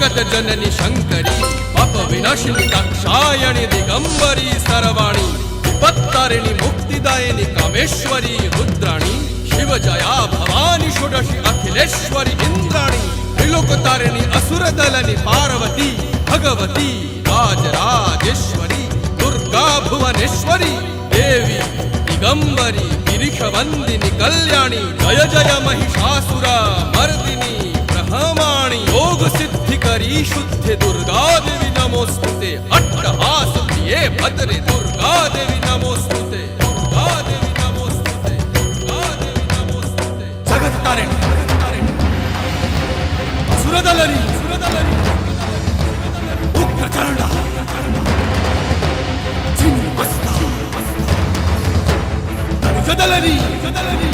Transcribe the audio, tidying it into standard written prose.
जगत जननी शंकरी पाप विनाशिनी दाक्षायणी दिगंबरी सर्वाणी विपत्तारिणी मुक्तिदायिनी कामेश्वरी रुद्राणी शिव जया भवानी षोडशी अखिलेश्वरी इंद्राणी त्रिलोकतारिणी असुरदलनी पार्वती भगवती राजराजेश्वरी दुर्गा भुवनेश्वरी देवी दिगंबरी गिरीशवंदिनी कल्याणी जय जय महिषासुर मर्दिनी ब्रह्माणी योग सिद्धिकरी शुद्धे दुर्गा देवी नमोस्तुते अट्टहास प्रिये भद्रे दुर्गा देवी नमोस्तुते दुर्गा देवी नमोस्तुते दुर्गा देवी नमोस्तुते जगत तारिणी असुरदलनी उग्रचंड चिन्मस्ता दलनी